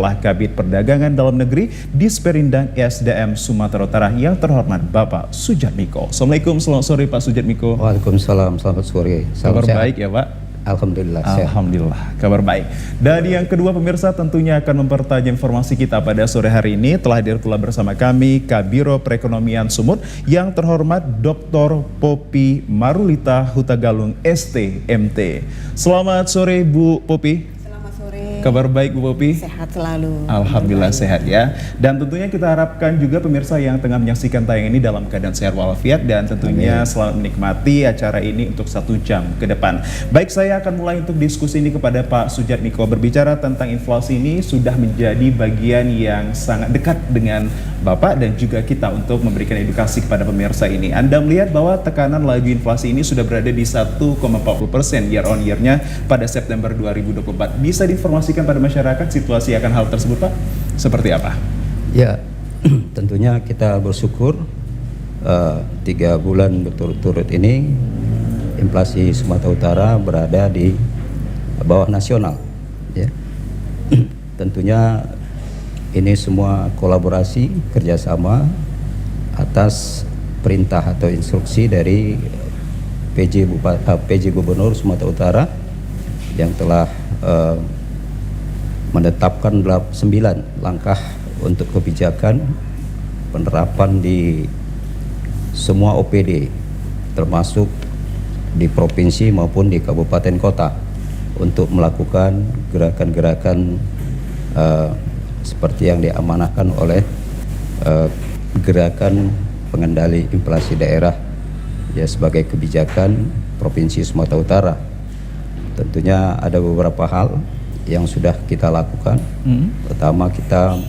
adalah Kabid Perdagangan Dalam Negeri Disperindang SDM Sumatera Utara yang terhormat Bapak Sujatmiko. Assalamualaikum, selamat sore Pak Sujatmiko. Waalaikumsalam, selamat sore. Kabar baik ya Pak? Alhamdulillah. Alhamdulillah, kabar baik. Dan yang kedua pemirsa tentunya akan mempertajam informasi kita pada sore hari ini. Telah hadir pula bersama kami Kabiro Perekonomian Sumut yang terhormat Dr. Popi Marulita Hutagalung ST.MT. Selamat sore Bu Popi. Kabar baik Bu Popi? Sehat selalu. Alhamdulillah sehat ya. Dan tentunya kita harapkan juga pemirsa yang tengah menyaksikan tayang ini dalam keadaan sehat walafiat dan tentunya selamat menikmati acara ini untuk 1 jam ke depan. Baik, saya akan mulai untuk diskusi ini kepada Pak Sujatmiko. Berbicara tentang inflasi ini sudah menjadi bagian yang sangat dekat dengan Bapak dan juga kita untuk memberikan edukasi kepada pemirsa ini. Anda melihat bahwa tekanan laju inflasi ini sudah berada di 1,40% year on year-nya pada September 2024. Bisa diinformasikan pada masyarakat situasi akan hal tersebut Pak? Seperti apa? Ya, tentunya kita bersyukur 3 bulan berturut-turut ini inflasi Sumatera Utara berada di bawah nasional. Ya. Tentunya ini semua kolaborasi kerjasama atas perintah atau instruksi dari PJ Gubernur Sumatera Utara yang telah menetapkan 9 langkah untuk kebijakan penerapan di semua OPD termasuk di provinsi maupun di kabupaten kota untuk melakukan gerakan-gerakan seperti yang diamanahkan oleh gerakan pengendali inflasi daerah ya sebagai kebijakan Provinsi Sumatera Utara. Tentunya ada beberapa hal yang sudah kita lakukan. Pertama kita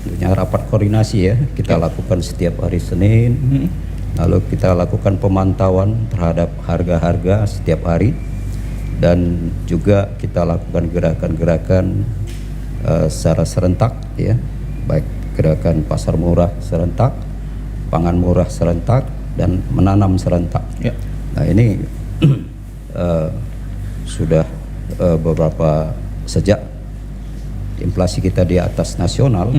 tentunya rapat koordinasi ya kita lakukan setiap hari Senin. Lalu kita lakukan pemantauan terhadap harga-harga setiap hari dan juga kita lakukan gerakan-gerakan secara serentak ya, baik gerakan pasar murah serentak, pangan murah serentak dan menanam serentak. Nah ini sudah beberapa sejak inflasi kita di atas nasional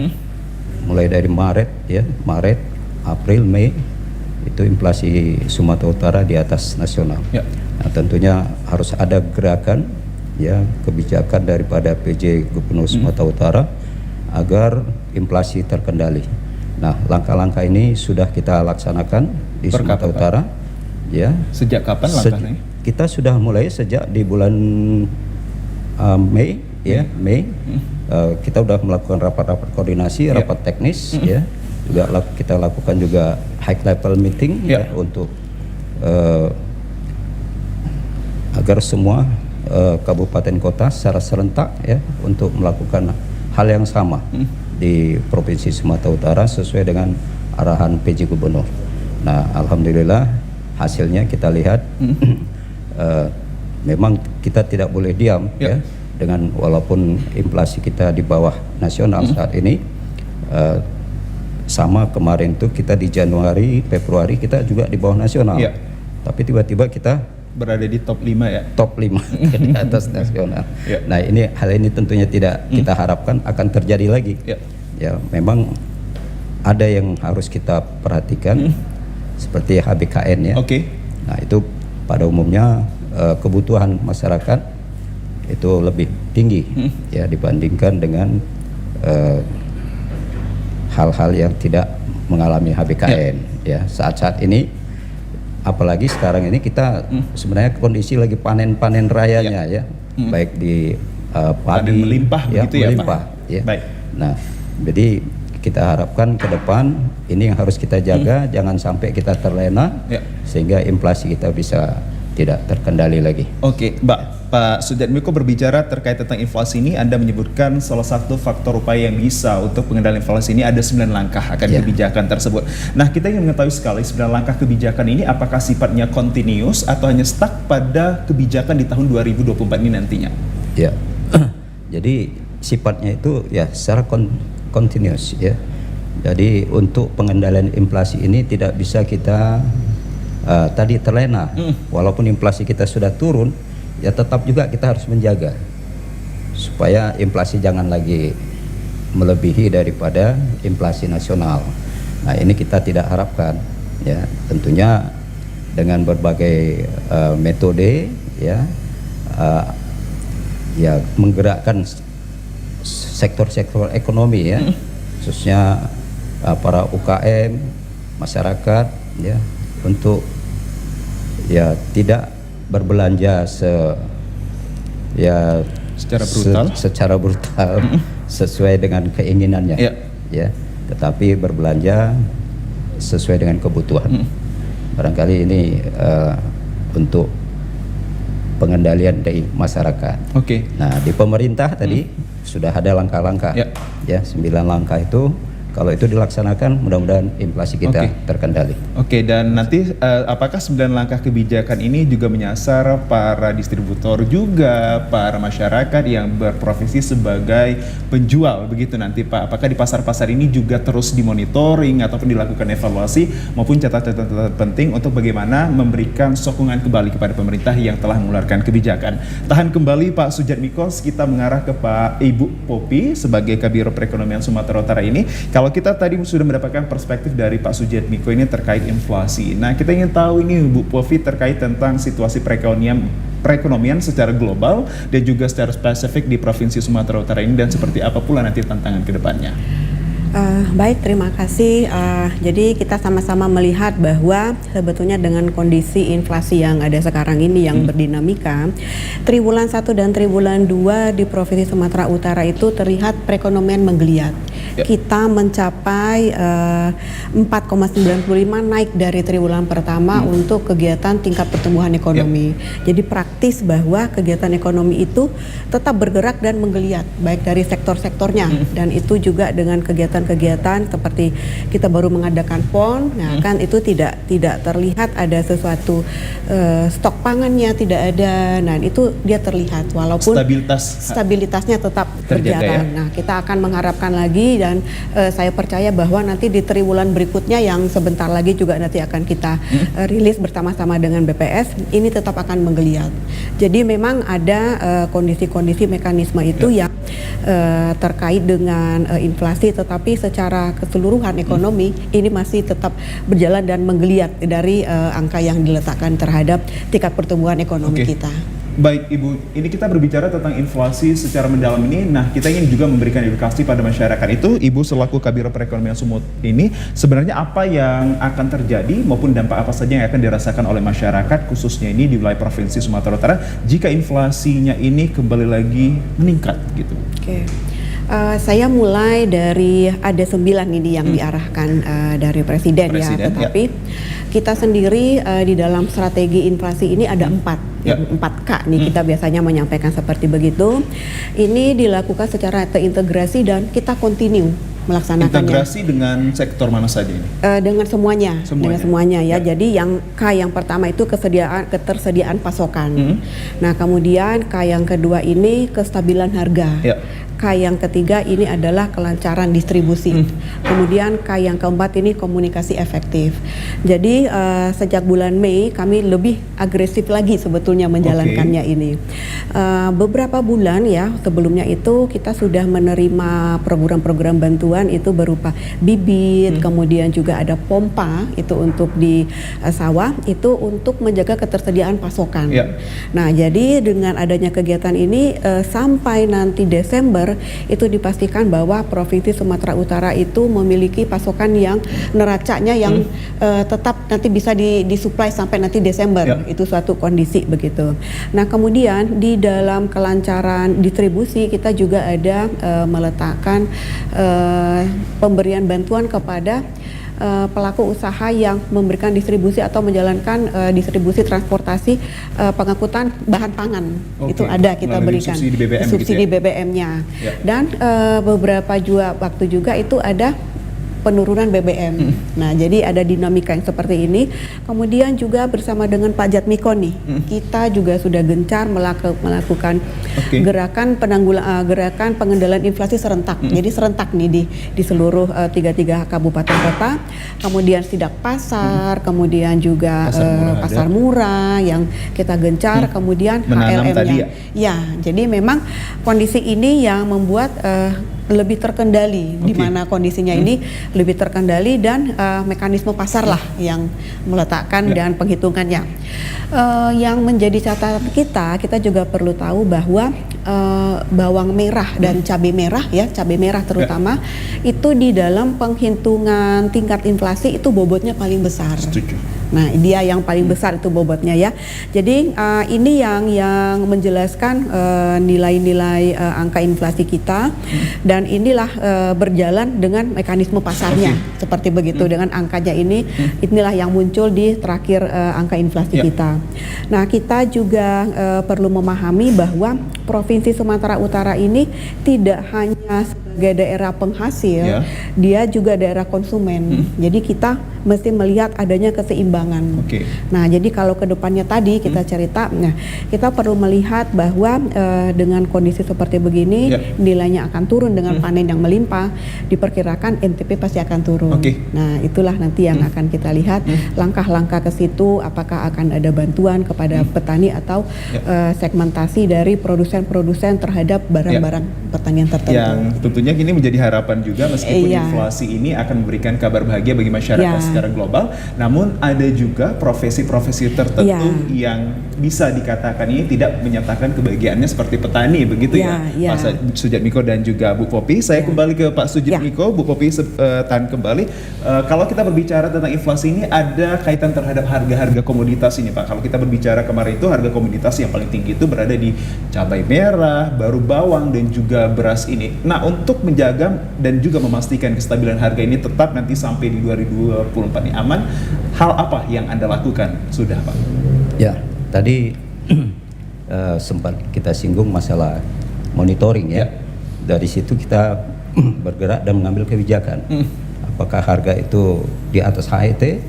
mulai dari Maret ya, Maret, April, Mei itu inflasi Sumatera Utara di atas nasional. Nah tentunya harus ada gerakan ya kebijakan daripada PJ Gubernur Sumatera Utara agar inflasi terkendali. Nah langkah-langkah ini sudah kita laksanakan di Sumatera Utara ya. Sejak kapan langkahnya? Kita sudah mulai sejak di bulan Mei ya, Mei. Kita sudah melakukan rapat-rapat koordinasi, rapat teknis ya. Juga kita lakukan juga high level meeting ya untuk agar semua kabupaten kota secara serentak ya untuk melakukan hal yang sama di Provinsi Sumatera Utara sesuai dengan arahan PJ Gubernur. Nah, alhamdulillah hasilnya kita lihat memang kita tidak boleh diam ya dengan walaupun inflasi kita di bawah nasional saat ini. Sama kemarin tuh kita di Januari, Februari kita juga di bawah nasional. Tapi tiba-tiba kita berada di top 5 ya? Top 5 di atas nasional. Nah ini hal ini tentunya tidak kita harapkan akan terjadi lagi. Ya memang ada yang harus kita perhatikan seperti HBKN ya. Nah itu pada umumnya kebutuhan masyarakat itu lebih tinggi ya dibandingkan dengan hal-hal yang tidak mengalami HBKN ya saat-saat ini. Apalagi sekarang ini kita sebenarnya kondisi lagi panen rayanya ya, baik di padi melimpah ya, begitu melimpah ya. Baik. Nah, jadi kita harapkan ke depan ini yang harus kita jaga, jangan sampai kita terlena sehingga inflasi kita bisa tidak terkendali lagi. Oke, Pak Sujatmiko berbicara terkait tentang inflasi ini, Anda menyebutkan salah satu faktor upaya yang bisa untuk pengendalian inflasi ini ada 9 langkah akan kebijakan tersebut. Nah, kita ingin mengetahui sekali 9 langkah kebijakan ini apakah sifatnya continuous atau hanya stuck pada kebijakan di tahun 2024 ini nantinya? Ya, jadi sifatnya itu ya secara continuous ya. Jadi untuk pengendalian inflasi ini tidak bisa kita tadi terlena. Walaupun inflasi kita sudah turun, ya tetap juga kita harus menjaga supaya inflasi jangan lagi melebihi daripada inflasi nasional. Nah, ini kita tidak harapkan, ya. Tentunya dengan berbagai metode, ya, ya menggerakkan sektor-sektor ekonomi, ya, khususnya para UKM, masyarakat, ya, untuk ya tidak berbelanja secara brutal sesuai dengan keinginannya, ya, tetapi berbelanja sesuai dengan kebutuhan. Barangkali ini untuk pengendalian dari masyarakat. Nah, di pemerintah tadi sudah ada langkah-langkah, ya, 9 langkah itu. Kalau itu dilaksanakan, mudah-mudahan inflasi kita terkendali. Dan nanti apakah 9 langkah kebijakan ini juga menyasar para distributor juga, para masyarakat yang berprofesi sebagai penjual, begitu nanti Pak? Apakah di pasar-pasar ini juga terus dimonitoring ataupun dilakukan evaluasi maupun catatan-catatan penting untuk bagaimana memberikan sokongan kembali kepada pemerintah yang telah mengeluarkan kebijakan? Tahan kembali Pak Sudjatmiko, kita mengarah ke Ibu Popi sebagai Kabiro Perekonomian Sumatera Utara ini. Kalau kita tadi sudah mendapatkan perspektif dari Pak Sudjatmiko ini terkait inflasi. Nah, kita ingin tahu ini Bu Popi terkait tentang situasi perekonomian secara global dan juga secara spesifik di Provinsi Sumatera Utara ini, dan seperti apa pula nanti tantangan ke depannya. Baik, terima kasih. Jadi kita sama-sama melihat bahwa sebetulnya dengan kondisi inflasi yang ada sekarang ini yang berdinamika, triwulan 1 dan triwulan 2 di Provinsi Sumatera Utara itu terlihat perekonomian menggeliat. Kita mencapai 4,95 naik dari triwulan pertama untuk kegiatan tingkat pertumbuhan ekonomi. Jadi praktis bahwa kegiatan ekonomi itu tetap bergerak dan menggeliat, baik dari sektor-sektornya, dan itu juga dengan kegiatan-kegiatan seperti kita baru mengadakan PON, nah kan itu tidak terlihat ada sesuatu stok pangannya tidak ada, nah itu dia terlihat walaupun stabilitasnya tetap berjalan. Nah, kita akan mengharapkan lagi, dan saya percaya bahwa nanti di triwulan berikutnya yang sebentar lagi juga nanti akan kita rilis bersama-sama dengan BPS, ini tetap akan menggeliat. Jadi memang ada kondisi-kondisi mekanisme itu yang terkait dengan inflasi, tetapi secara keseluruhan ekonomi ini masih tetap berjalan dan menggeliat dari angka yang diletakkan terhadap tingkat pertumbuhan ekonomi kita. Baik Ibu, ini kita berbicara tentang inflasi secara mendalam ini. Nah, kita ingin juga memberikan edukasi pada masyarakat itu. Ibu selaku Kabiro Perekonomian Sumut ini, sebenarnya apa yang akan terjadi maupun dampak apa saja yang akan dirasakan oleh masyarakat khususnya ini di wilayah Provinsi Sumatera Utara jika inflasinya ini kembali lagi meningkat gitu? Saya mulai dari ada 9 ini yang diarahkan dari Presiden ya, tetapi kita sendiri di dalam strategi inflasi ini ada 4K nih, kita biasanya menyampaikan seperti begitu. Ini dilakukan secara terintegrasi dan kita continue melaksanakannya. Integrasi dengan sektor mana saja ini? Dengan semuanya. Dengan semuanya ya. Jadi yang K yang pertama itu ketersediaan pasokan. Nah, kemudian K yang kedua ini kestabilan harga. K yang ketiga ini adalah kelancaran distribusi. Kemudian K yang keempat ini komunikasi efektif. Jadi sejak bulan Mei kami lebih agresif lagi sebetulnya menjalankannya ini. Beberapa bulan ya sebelumnya itu kita sudah menerima program-program bantuan itu berupa bibit, kemudian juga ada pompa itu untuk di sawah itu untuk menjaga ketersediaan pasokan. Nah, jadi dengan adanya kegiatan ini sampai nanti Desember itu dipastikan bahwa Provinsi Sumatera Utara itu memiliki pasokan yang neracanya yang tetap nanti bisa disuplai sampai nanti Desember. Itu suatu kondisi begitu. Nah, kemudian di dalam kelancaran distribusi kita juga ada meletakkan pemberian bantuan kepada pelaku usaha yang memberikan distribusi atau menjalankan distribusi transportasi pengangkutan bahan pangan. Itu ada kita berikan subsidi BBM-nya. Dan beberapa waktu juga itu ada penurunan BBM. Nah, jadi ada dinamika yang seperti ini. Kemudian juga bersama dengan Pak Jatmiko nih, kita juga sudah gencar melakukan gerakan gerakan pengendalian inflasi serentak. Jadi serentak nih di seluruh 33 kabupaten kota. Kemudian sidak pasar, kemudian juga pasar murah yang kita gencar, kemudian HLM-nya. Ya, jadi memang kondisi ini yang membuat lebih terkendali, di mana kondisinya ini lebih terkendali dan mekanisme pasar lah yang meletakkan dan penghitungannya. Yang menjadi catatan kita juga perlu tahu bahwa bawang merah dan cabai merah ya, cabai merah terutama itu di dalam penghitungan tingkat inflasi itu bobotnya paling besar. Setuju. Nah, dia yang paling besar itu bobotnya ya. Jadi ini yang menjelaskan nilai-nilai angka inflasi kita dan inilah berjalan dengan mekanisme pasarnya seperti begitu dengan angkanya inilah yang muncul di terakhir angka inflasi kita. Nah, kita juga perlu memahami bahwa Provinsi Sumatera Utara ini tidak hanya sebagai daerah penghasil, dia juga daerah konsumen. Jadi kita mesti melihat adanya keseimbangan. Nah, jadi kalau ke depannya tadi kita cerita, nah kita perlu melihat bahwa dengan kondisi seperti begini nilainya akan turun dengan panen yang melimpah, diperkirakan NTP pasti akan turun. Nah, itulah nanti yang akan kita lihat langkah-langkah ke situ, apakah akan ada bantuan kepada petani atau segmentasi dari produsen-produsen terhadap barang-barang pertanian tertentu. Yang tentunya ini menjadi harapan juga meskipun inflasi ini akan memberikan kabar bahagia bagi masyarakat secara global, namun ada juga profesi-profesi tertentu yang bisa dikatakan ini tidak menyatakan kebahagiaannya seperti petani begitu Pak Sujatmiko dan juga Bu Popi. Saya kembali ke Pak Sujatmiko, Bu Popi tahan kembali. Kalau kita berbicara tentang inflasi ini ada kaitan terhadap harga-harga komoditas ini Pak. Kalau kita berbicara kemarin itu harga komoditas yang paling tinggi itu berada di cabai merah, baru bawang dan juga beras ini. Nah, untuk menjaga dan juga memastikan kestabilan harga ini tetap nanti sampai di 2024 ini aman, hal apa yang Anda lakukan sudah Pak? Ya, tadi sempat kita singgung masalah monitoring ya. Dari situ kita bergerak dan mengambil kebijakan. Apakah harga itu di atas HET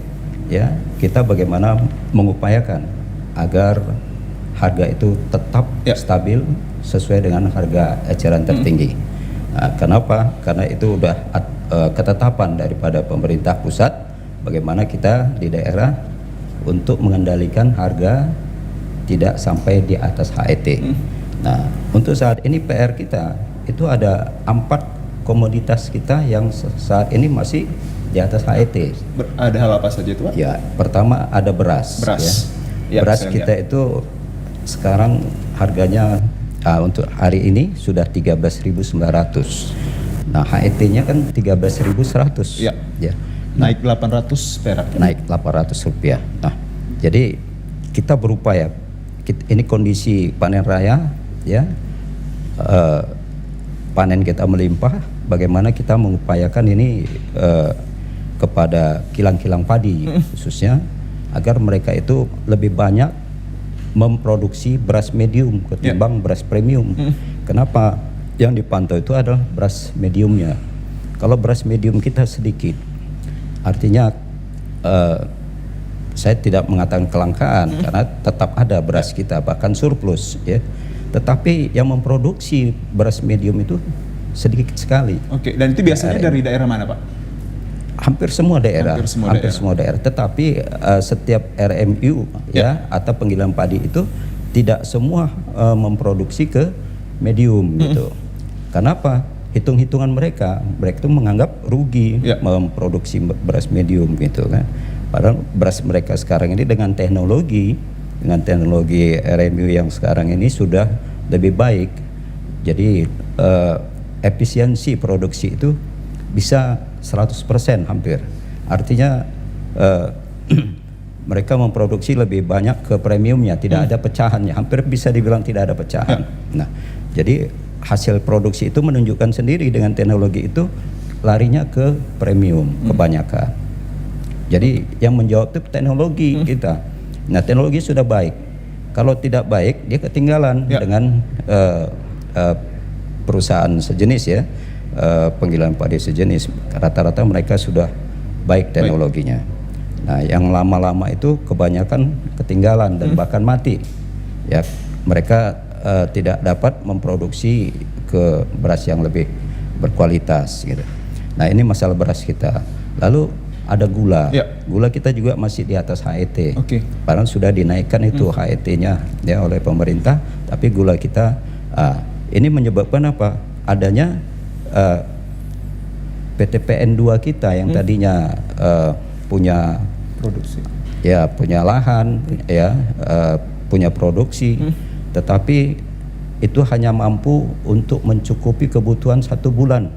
ya, kita bagaimana mengupayakan agar harga itu tetap stabil sesuai dengan harga eceran tertinggi. Nah, kenapa? Karena itu udah ketetapan daripada pemerintah pusat bagaimana kita di daerah untuk mengendalikan harga tidak sampai di atas HET. Nah, untuk saat ini PR kita itu ada 4 komoditas kita yang saat ini masih di atas HET. Ada hal apa saja itu Pak? Ya, pertama ada beras. Beras kita itu sekarang harganya untuk hari ini sudah 13.900. Nah, HET-nya kan 13.100. Naik 800 perak. Naik 800 rupiah. Nah, jadi kita berupaya. Ini kondisi panen raya, ya. Panen kita melimpah. Bagaimana kita mengupayakan ini kepada kilang-kilang padi khususnya agar mereka itu lebih banyak memproduksi beras medium ketimbang beras premium. Kenapa? Yang dipantau itu adalah beras mediumnya. Kalau beras medium kita sedikit, artinya saya tidak mengatakan kelangkaan karena tetap ada beras kita bahkan surplus ya. Tetapi yang memproduksi beras medium itu sedikit sekali. Dan itu biasanya dari daerah mana Pak? Hampir semua daerah. Hampir semua daerah. Tetapi setiap RMU ya atau penggilingan padi itu tidak semua memproduksi ke medium gitu. Kenapa? Hitung-hitungan mereka itu menganggap rugi memproduksi beras medium gitu kan. Padahal beras mereka sekarang ini dengan teknologi RMU yang sekarang ini sudah lebih baik. Jadi efisiensi produksi itu bisa 100% hampir. Artinya mereka memproduksi lebih banyak ke premiumnya, tidak ada pecahannya. Hampir bisa dibilang tidak ada pecahan. Nah, jadi hasil produksi itu menunjukkan sendiri dengan teknologi itu larinya ke premium kebanyakan. Jadi yang menjawab itu teknologi kita. Nah, teknologi sudah baik. Kalau tidak baik, dia ketinggalan dengan perusahaan sejenis ya. penggilingan padi sejenis, rata-rata mereka sudah baik teknologinya. Nah, yang lama-lama itu kebanyakan ketinggalan dan bahkan mati. Ya, mereka tidak dapat memproduksi ke beras yang lebih berkualitas gitu. Nah, ini masalah beras kita. Lalu ada gula. Gula kita juga masih di atas HET. Padahal sudah dinaikkan itu HET-nya ya oleh pemerintah, tapi gula kita ini menyebabkan apa? Adanya PTPN 2 kita yang tadinya punya produksi, ya punya lahan, ya punya produksi, tetapi itu hanya mampu untuk mencukupi kebutuhan 1 bulan.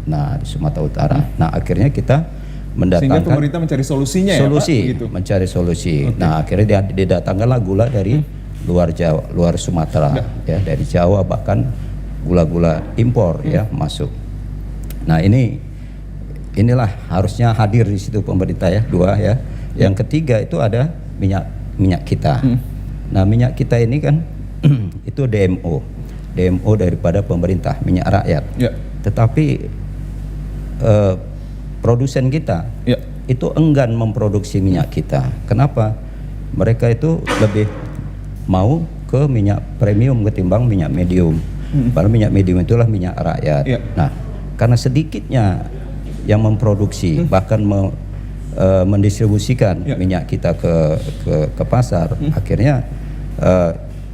Nah, di Sumatera Utara. Nah, akhirnya kita mendatangkan, sehingga pemerintah mencari solusinya, solusi, ya Pak? Gitu. Mencari solusi. Nah, akhirnya didatangkanlah gula dari luar Jawa, luar Sumatera, ya dari Jawa, bahkan gula-gula impor ya masuk. Nah, inilah harusnya hadir di situ pemerintah ya, 2 ya. Yang ketiga itu ada minyak kita. Nah, minyak kita ini kan itu DMO daripada pemerintah, minyak rakyat. Tetapi produsen kita itu enggan memproduksi minyak kita. Kenapa? Mereka itu lebih mau ke minyak premium ketimbang minyak medium. Padahal minyak medium itulah minyak rakyat. Nah, karena sedikitnya yang memproduksi bahkan mendistribusikan minyak kita ke pasar, akhirnya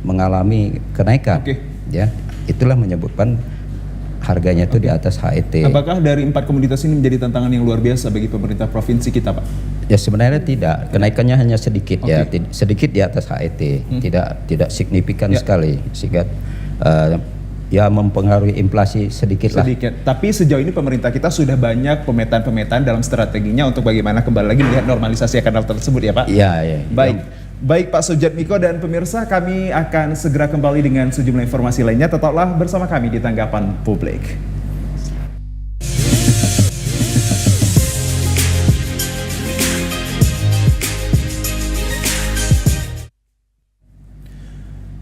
mengalami kenaikan. Ya, itulah menyebabkan harganya itu di atas HET. Apakah dari 4 komoditas ini menjadi tantangan yang luar biasa bagi pemerintah provinsi kita, Pak? Ya, sebenarnya tidak, kenaikannya hanya sedikit ya, sedikit di atas HET, tidak signifikan sekali, sehingga ya mempengaruhi inflasi sedikit lah. Tapi sejauh ini pemerintah kita sudah banyak pemetaan dalam strateginya untuk bagaimana kembali lagi melihat normalisasi akan hal tersebut ya Pak? Iya. Baik Pak Sujatmiko dan pemirsa, kami akan segera kembali dengan sejumlah informasi lainnya. Tetaplah bersama kami di Tanggapan Publik.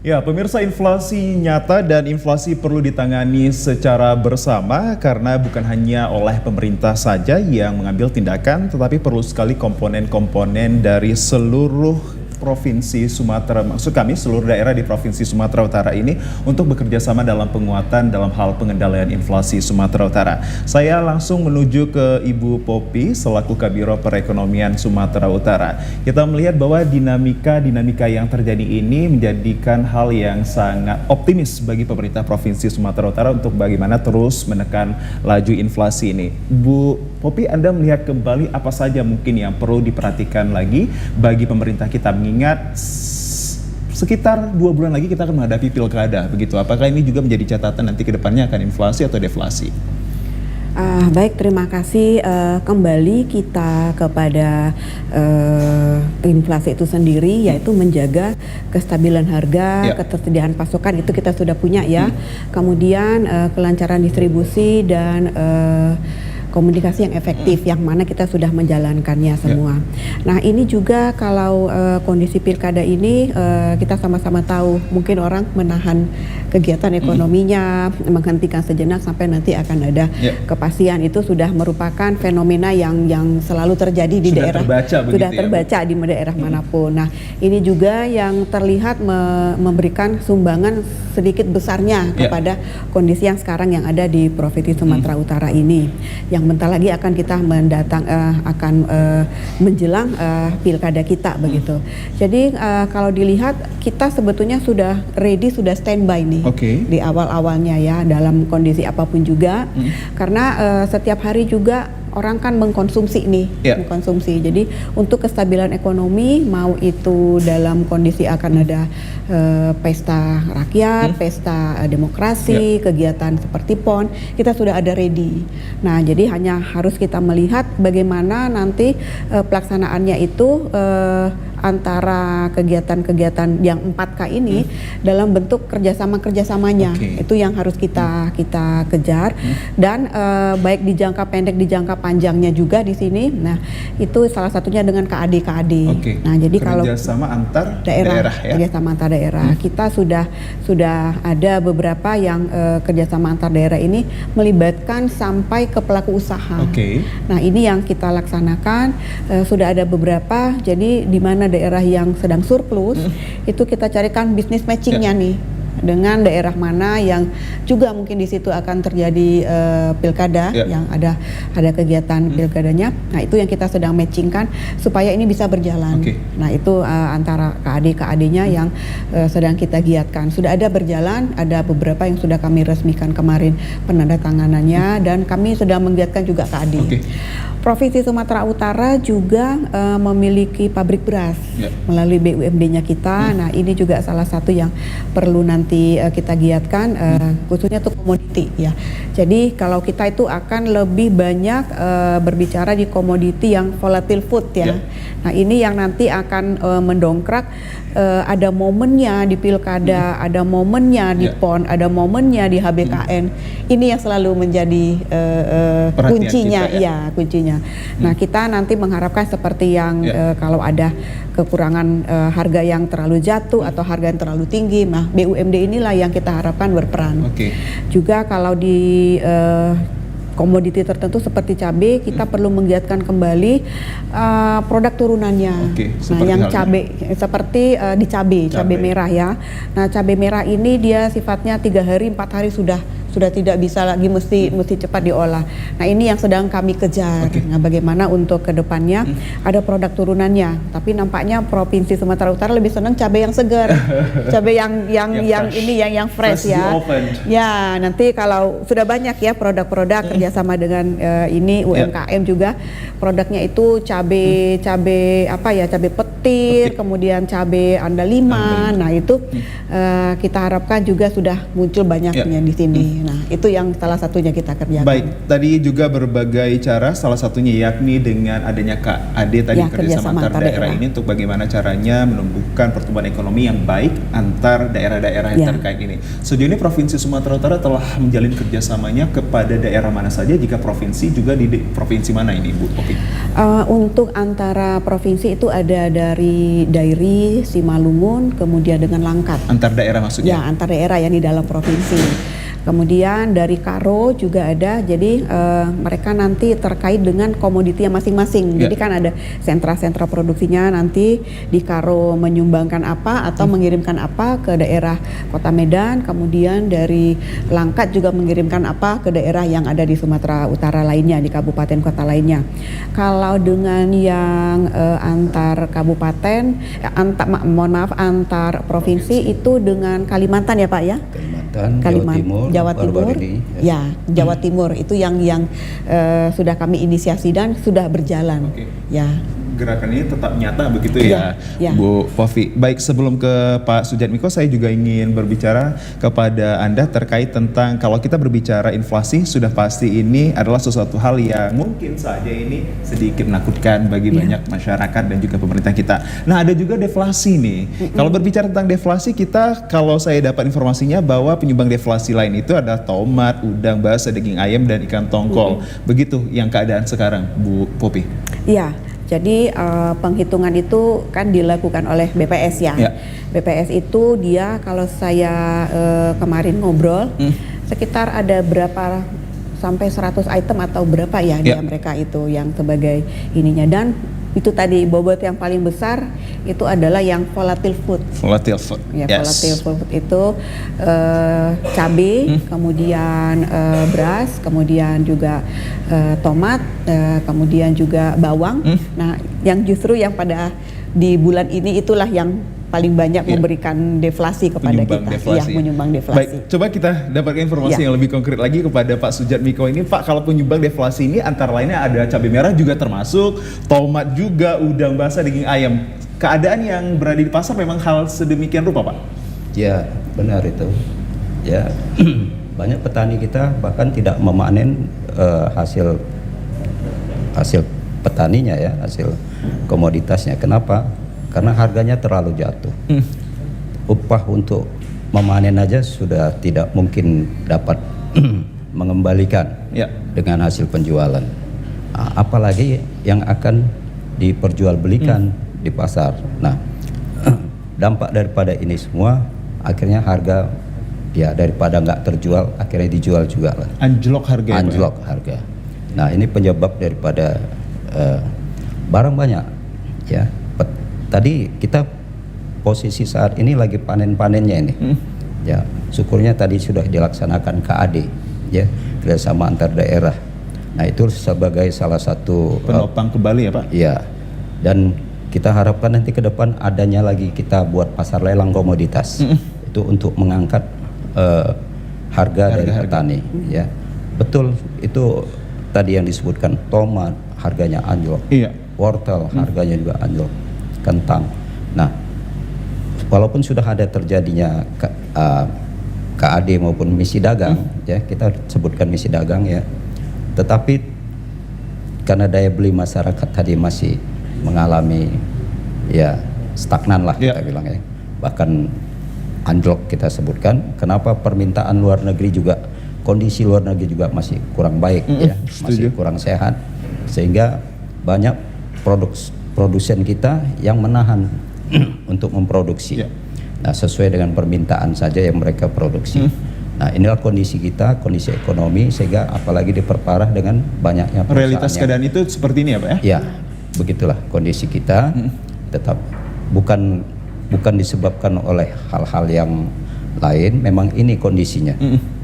Ya, pemirsa, inflasi nyata dan inflasi perlu ditangani secara bersama karena bukan hanya oleh pemerintah saja yang mengambil tindakan, tetapi perlu sekali komponen-komponen dari seluruh Provinsi Sumatera, maksud kami seluruh daerah di Provinsi Sumatera Utara ini untuk bekerja sama dalam penguatan dalam hal pengendalian inflasi Sumatera Utara. Saya langsung menuju ke Ibu Popi selaku Kabiro Perekonomian Sumatera Utara. Kita melihat bahwa dinamika yang terjadi ini menjadikan hal yang sangat optimis bagi pemerintah Provinsi Sumatera Utara untuk bagaimana terus menekan laju inflasi ini. Bu Popi, Anda melihat kembali apa saja mungkin yang perlu diperhatikan lagi bagi pemerintah kita, mengingat sekitar 2 bulan lagi kita akan menghadapi pilkada, begitu. Apakah ini juga menjadi catatan nanti ke depannya akan inflasi atau deflasi? Baik, terima kasih. Kembali kita kepada inflasi itu sendiri, yaitu menjaga kestabilan harga, ketersediaan pasokan itu kita sudah punya ya. Kemudian kelancaran distribusi dan komunikasi yang efektif, yang mana kita sudah menjalankannya semua. Nah, ini juga kalau kondisi pilkada ini kita sama-sama tahu, mungkin orang menahan kegiatan ekonominya, menghentikan sejenak sampai nanti akan ada kepastian. Itu sudah merupakan fenomena yang selalu terjadi di daerah, sudah terbaca di daerah manapun. Nah, ini juga yang terlihat memberikan sumbangan sedikit besarnya kepada kondisi yang sekarang yang ada di Provinsi Sumatera Utara ini, yang bentar lagi akan kita menjelang pilkada kita begitu. Jadi kalau dilihat kita sebetulnya sudah ready, sudah standby nih di awal-awalnya ya, dalam kondisi apapun juga, karena setiap hari juga orang kan mengkonsumsi nih, mengkonsumsi. Jadi untuk kestabilan ekonomi, mau itu dalam kondisi akan ada pesta rakyat, pesta demokrasi, kegiatan seperti PON, kita sudah ada ready. Nah, jadi hanya harus kita melihat bagaimana nanti pelaksanaannya itu antara kegiatan-kegiatan yang 4K ini dalam bentuk kerjasamanya. Itu yang harus kita kejar, dan baik di jangka pendek, di jangka panjangnya juga di sini. Nah, itu salah satunya dengan KAD. Oke. Nah, jadi kalau kerjasama antar daerah ya. kerjasama antar daerah, kita sudah ada beberapa yang kerjasama antar daerah ini melibatkan sampai ke pelaku usaha. Oke. Nah, ini yang kita laksanakan, sudah ada beberapa. Jadi di mana daerah yang sedang surplus, itu kita carikan bisnis matchingnya nih dengan daerah mana yang juga mungkin di situ akan terjadi pilkada, yang ada kegiatan pilkadanya. Nah, itu yang kita sedang matchingkan supaya ini bisa berjalan. Nah, itu antara KAD-nya yang sedang kita giatkan. Sudah ada berjalan, ada beberapa yang sudah kami resmikan kemarin penandatanganannya, dan kami sedang menggiatkan juga KAD. Provinsi Sumatera Utara juga memiliki pabrik beras melalui BUMD-nya kita. Nah, ini juga salah satu yang perlu nanti kita giatkan, khususnya untuk komoditi ya. Jadi kalau kita itu akan lebih banyak berbicara di komoditi yang volatile food ya. Nah, ini yang nanti akan mendongkrak, ada momennya di pilkada, ada momennya di PON, ada momennya di HBKN. Ini yang selalu menjadi kuncinya, kuncinya. Nah, kita nanti mengharapkan seperti yang kalau ada kekurangan harga yang terlalu jatuh atau harga yang terlalu tinggi, nah BUMD inilah yang kita harapkan berperan. Juga kalau di komoditi tertentu seperti cabai, kita perlu menggiatkan kembali produk turunannya. Nah, yang cabai seperti di cabai merah ya. Nah, cabai merah ini dia sifatnya 3 hari 4 hari sudah tidak bisa lagi, mesti cepat diolah. Nah, ini yang sedang kami kejar. Nah, bagaimana untuk kedepannya ada produk turunannya. Tapi nampaknya Provinsi Sumatera Utara lebih senang cabai yang segar, cabai yang fresh ya. Ya, nanti kalau sudah banyak ya produk-produk kerjasama dengan ini UMKM juga, produknya itu cabai petir, kemudian cabai andalima. Nah, itu kita harapkan juga sudah muncul banyaknya di sini. Nah, itu yang salah satunya kita kerjakan. Baik, tadi juga berbagai cara, salah satunya yakni dengan adanya KAD tadi, kerjasama antar daerah ini, untuk bagaimana caranya menumbuhkan pertumbuhan ekonomi yang baik antar daerah-daerah yang terkait ini. Sejauh ini Provinsi Sumatera Utara telah menjalin kerjasamanya kepada daerah mana saja, jika provinsi juga di provinsi mana ini, Bu? Untuk antara provinsi itu ada dari Dairi, Simalungun, kemudian dengan Langkat. Antar daerah maksudnya? Ya, antar daerah yang di dalam provinsi. Kemudian dari Karo juga ada, jadi mereka nanti terkait dengan komoditi yang masing-masing. Jadi kan ada sentra-sentra produksinya, nanti di Karo menyumbangkan apa atau mengirimkan apa ke daerah Kota Medan, kemudian dari Langkat juga mengirimkan apa ke daerah yang ada di Sumatera Utara lainnya, di kabupaten kota lainnya. Kalau dengan yang antar kabupaten, antar provinsi itu dengan Kalimantan ya Pak ya? Kalimantan, Jawa Timur, ya Jawa Timur itu yang sudah kami inisiasi dan sudah berjalan. Ya. Gerakan ini tetap nyata begitu ya, Bu Povi. Baik, sebelum ke Pak Sujatmiko, saya juga ingin berbicara kepada Anda terkait tentang, kalau kita berbicara inflasi, sudah pasti ini adalah sesuatu hal yang mungkin saja ini sedikit menakutkan bagi banyak masyarakat dan juga pemerintah kita. Nah, ada juga deflasi nih. Kalau berbicara tentang deflasi, kita, kalau saya dapat informasinya bahwa penyumbang deflasi lain itu ada tomat, udang basah, daging ayam, dan ikan tongkol. Begitu yang keadaan sekarang, Bu Popi? Iya. Jadi penghitungan itu kan dilakukan oleh BPS ya. BPS itu dia, kalau saya kemarin ngobrol, sekitar ada berapa sampai 100 item atau berapa ya dia mereka itu yang sebagai ininya, dan itu tadi bobot yang paling besar itu adalah yang volatile food. Volatile food. Ya, volatile food itu cabai, kemudian beras, kemudian juga tomat, kemudian juga bawang. Nah, yang justru yang pada di bulan ini itulah yang paling banyak memberikan deflasi kepada kita, menyumbang deflasi. Baik, coba kita dapatkan informasi yang lebih konkret lagi kepada Pak Sujatmiko ini, Pak. Kalau penyumbang deflasi ini antara lainnya ada cabai merah juga termasuk, tomat juga, udang basah, daging ayam. Keadaan yang berada di pasar memang hal sedemikian rupa, Pak? Ya, benar itu. Ya, banyak petani kita bahkan tidak memanen hasil petaninya ya, hasil komoditasnya. Kenapa? Karena harganya terlalu jatuh. Upah untuk memanen aja sudah tidak mungkin dapat mengembalikan dengan hasil penjualan. apalagi yang akan diperjualbelikan di pasar. Nah, dampak daripada ini semua akhirnya harga ya daripada nggak terjual akhirnya dijual juga lah. Anjlok harga. Anjlok harga. Nah, ini penyebab daripada barang banyak ya. Tadi kita posisi saat ini lagi panen-panennya ini. Ya, syukurnya tadi sudah dilaksanakan KAD ya, kerjasama antar daerah. Nah, itu sebagai salah satu penopang kembali ya Pak. Iya. Dan kita harapkan nanti ke depan adanya lagi kita buat pasar lelang komoditas. Itu untuk mengangkat harga dari petani ya. Betul, itu tadi yang disebutkan tomat harganya anjlok. Iya. Wortel harganya juga anjlok. Kentang. Nah, walaupun sudah ada terjadinya KAD maupun misi dagang ya, kita sebutkan misi dagang ya, tetapi karena daya beli masyarakat tadi masih mengalami ya stagnan lah kita bilang ya, bahkan anjlok kita sebutkan. Kenapa permintaan luar negeri juga, kondisi luar negeri juga masih kurang baik ya, masih kurang sehat, sehingga banyak produsen kita yang menahan untuk memproduksi. Nah, sesuai dengan permintaan saja yang mereka produksi. Nah, inilah kondisi kita, kondisi ekonomi, sehingga apalagi diperparah dengan banyaknya perusahaan. Realitas keadaan itu seperti ini ya Pak ya? Ya, begitulah kondisi kita. Tetap bukan disebabkan oleh hal-hal yang lain, memang ini kondisinya.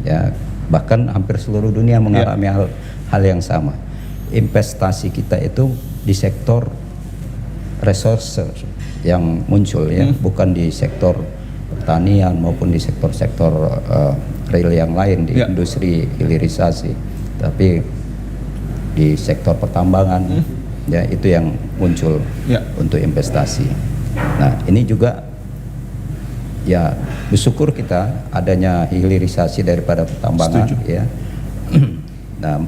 Ya, bahkan hampir seluruh dunia mengalami hal yang sama. Investasi kita itu di sektor resource yang muncul ya, bukan di sektor pertanian maupun di sektor-sektor real yang lain di industri hilirisasi, tapi di sektor pertambangan ya, itu yang muncul untuk investasi. Nah, ini juga ya bersyukur kita adanya hilirisasi daripada pertambangan. Ya. Nah,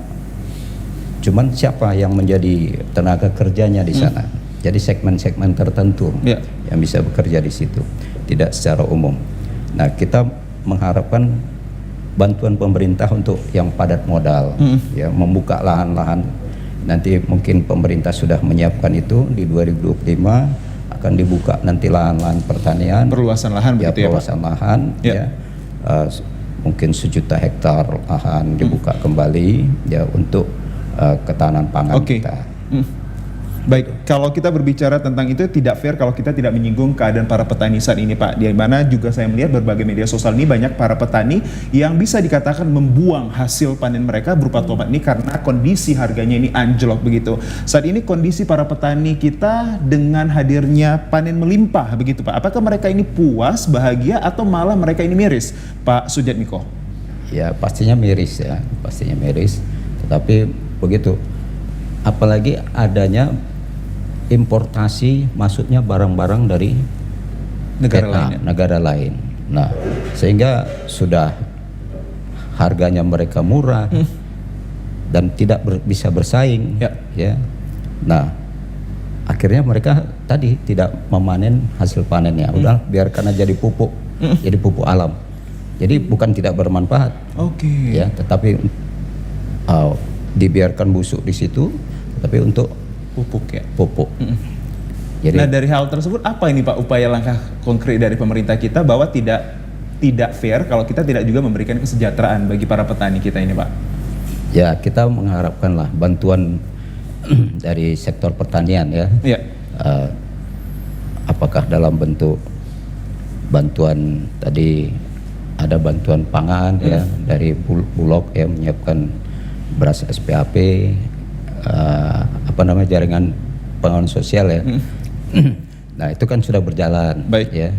cuman siapa yang menjadi tenaga kerjanya di sana? Jadi segmen-segmen tertentu yang bisa bekerja di situ, tidak secara umum. Nah, kita mengharapkan bantuan pemerintah untuk yang padat modal, ya, membuka lahan-lahan. Nanti mungkin pemerintah sudah menyiapkan itu di 2025 akan dibuka nanti lahan-lahan pertanian, perluasan lahan ya, begitu perluasan lahan, ya, mungkin 1 juta hektar lahan dibuka kembali, ya, untuk ketahanan pangan kita. Baik, kalau kita berbicara tentang itu tidak fair kalau kita tidak menyinggung keadaan para petani saat ini Pak. Di mana juga saya melihat berbagai media sosial ini banyak para petani yang bisa dikatakan membuang hasil panen mereka berupa tomat ini karena kondisi harganya ini anjlok begitu. Saat ini kondisi para petani kita dengan hadirnya panen melimpah begitu Pak. Apakah mereka ini puas, bahagia, atau malah mereka ini miris, Pak Sudjatmiko? Ya, pastinya miris ya, pastinya miris. Tetapi begitu, apalagi adanya importasi masuknya barang-barang dari negara lain. Nah, sehingga sudah harganya mereka murah dan tidak bisa bersaing. Ya. Nah, akhirnya mereka tadi tidak memanen hasil panennya. Udah biarkan aja jadi pupuk, jadi pupuk alam. Jadi bukan tidak bermanfaat. Ya, tetapi dibiarkan busuk di situ, tapi untuk pupuk ya. Pupuk. Jadi, nah, dari hal tersebut apa ini Pak upaya langkah konkret dari pemerintah kita bahwa tidak fair kalau kita tidak juga memberikan kesejahteraan bagi para petani kita ini Pak? Ya, kita mengharapkanlah bantuan dari sektor pertanian ya. Apakah dalam bentuk bantuan tadi ada bantuan pangan ya dari Bulog ya, menyiapkan beras SPAP, jaringan pengawasan sosial ya. Nah, itu kan sudah berjalan. Ya.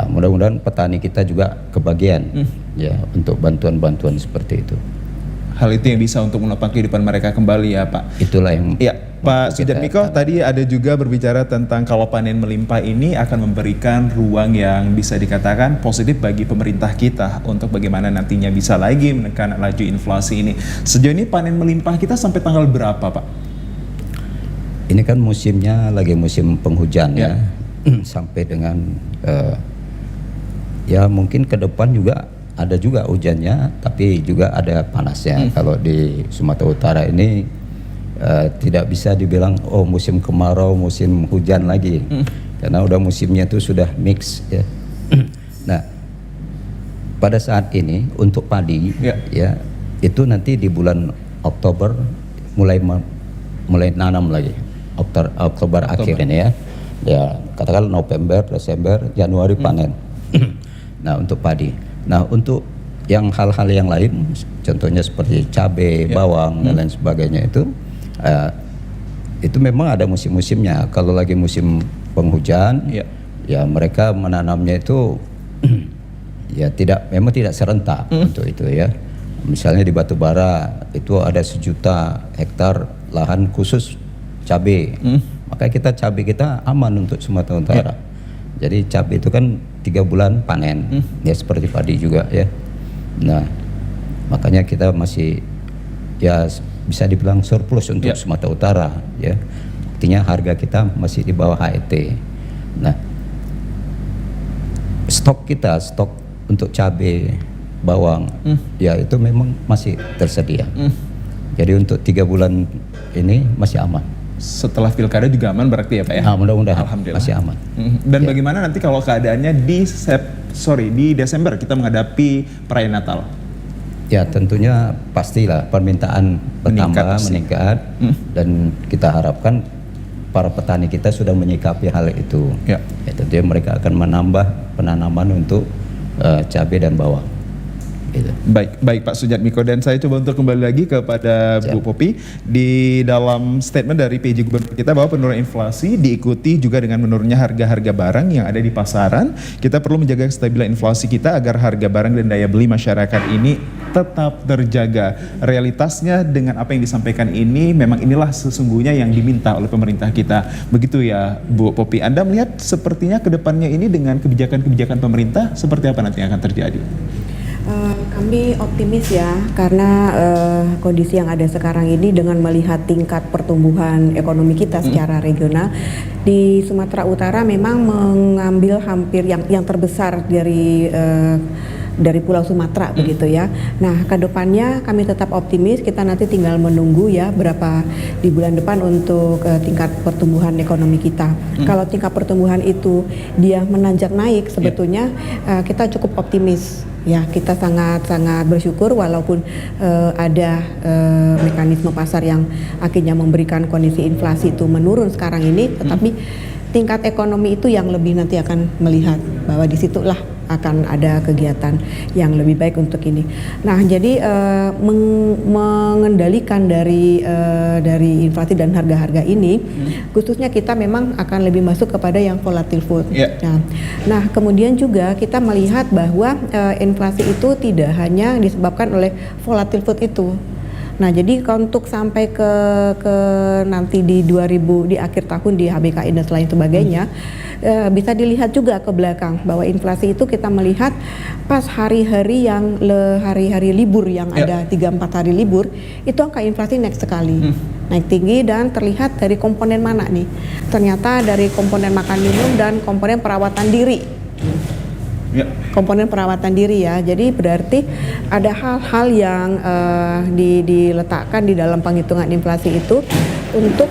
Mudah-mudahan petani kita juga kebagian ya untuk bantuan-bantuan seperti itu. Hal itu yang bisa untuk menopang kehidupan mereka kembali ya Pak. Itulah yang Pak Sudjatmiko tadi ada juga berbicara tentang kalau panen melimpah ini akan memberikan ruang yang bisa dikatakan positif bagi pemerintah kita untuk bagaimana nantinya bisa lagi menekan laju inflasi ini. Sejauh ini panen melimpah kita sampai tanggal berapa Pak? Ini kan musimnya lagi musim penghujan ya. Sampai dengan ya mungkin ke depan juga ada juga hujannya, tapi juga ada panasnya. Kalau di Sumatera Utara ini tidak bisa dibilang oh musim kemarau, musim hujan lagi, karena udah musimnya itu sudah mix ya. Nah, pada saat ini untuk padi ya itu nanti di bulan Oktober mulai nanam lagi. Oktober akhir ini ya. Ya, katakan November, Desember, Januari panen. Nah, untuk padi. Nah, untuk yang hal-hal yang lain, contohnya seperti cabai, bawang dan lain sebagainya itu memang ada musim-musimnya. Kalau lagi musim penghujan, ya mereka menanamnya itu ya memang tidak serentak untuk itu ya. Misalnya di Batubara itu ada 1 juta hektar lahan khusus cabai. Maka cabai kita aman untuk Sumatera Utara. Jadi cabai itu kan 3 bulan panen, ya seperti padi juga ya. Nah, makanya kita masih ya bisa dibilang surplus untuk Sumatera Utara ya. Artinya harga kita masih di bawah HET. Nah, stok untuk cabai, bawang ya itu memang masih tersedia. Jadi untuk 3 bulan ini masih aman. Setelah pilkada juga aman berarti ya Pak ya? Nah, mudah-mudahan Alhamdulillah masih aman. Dan bagaimana nanti kalau keadaannya di Desember kita menghadapi perayaan Natal? Ya tentunya pastilah permintaan bertambah, meningkat dan kita harapkan para petani kita sudah menyikapi hal itu. Ya tentunya mereka akan menambah penanaman untuk cabai dan bawang. Gitu. Baik Pak Sujatmiko, dan saya coba untuk kembali lagi kepada Bu Popi. Di dalam statement dari PJ Gubernur kita bahwa penurunan inflasi diikuti juga dengan menurunnya harga-harga barang yang ada di pasaran. Kita perlu menjaga kestabilan inflasi kita agar harga barang dan daya beli masyarakat ini tetap terjaga. Realitasnya dengan apa yang disampaikan ini memang inilah sesungguhnya yang diminta oleh pemerintah kita. Begitu ya Bu Popi. Anda melihat sepertinya kedepannya ini dengan kebijakan-kebijakan pemerintah seperti apa nanti yang akan terjadi? Kami optimis ya, karena kondisi yang ada sekarang ini dengan melihat tingkat pertumbuhan ekonomi kita secara regional di Sumatera Utara memang mengambil hampir yang terbesar dari Pulau Sumatera begitu ya. Nah, kedepannya kami tetap optimis. Kita nanti tinggal menunggu ya berapa di bulan depan untuk tingkat pertumbuhan ekonomi kita. Kalau tingkat pertumbuhan itu dia menanjak naik, sebetulnya kita cukup optimis. Ya, kita sangat bersyukur walaupun ada mekanisme pasar yang akhirnya memberikan kondisi inflasi itu menurun sekarang ini, tetapi tingkat ekonomi itu yang lebih nanti akan melihat bahwa disitulah akan ada kegiatan yang lebih baik untuk ini. Nah, jadi mengendalikan dari inflasi dan harga-harga ini, khususnya kita memang akan lebih masuk kepada yang volatile food. Nah, kemudian juga kita melihat bahwa inflasi itu tidak hanya disebabkan oleh volatile food itu. Nah, jadi untuk sampai ke nanti di akhir tahun di HBKI dan selain sebagainya, bisa dilihat juga ke belakang bahwa inflasi itu kita melihat pas hari-hari libur yang ada 3-4 hari libur, itu angka inflasi naik sekali. Naik tinggi dan terlihat dari komponen mana nih? Ternyata dari komponen makan minum dan komponen perawatan diri. Komponen perawatan diri ya. Jadi berarti ada hal-hal yang diletakkan di dalam penghitungan inflasi itu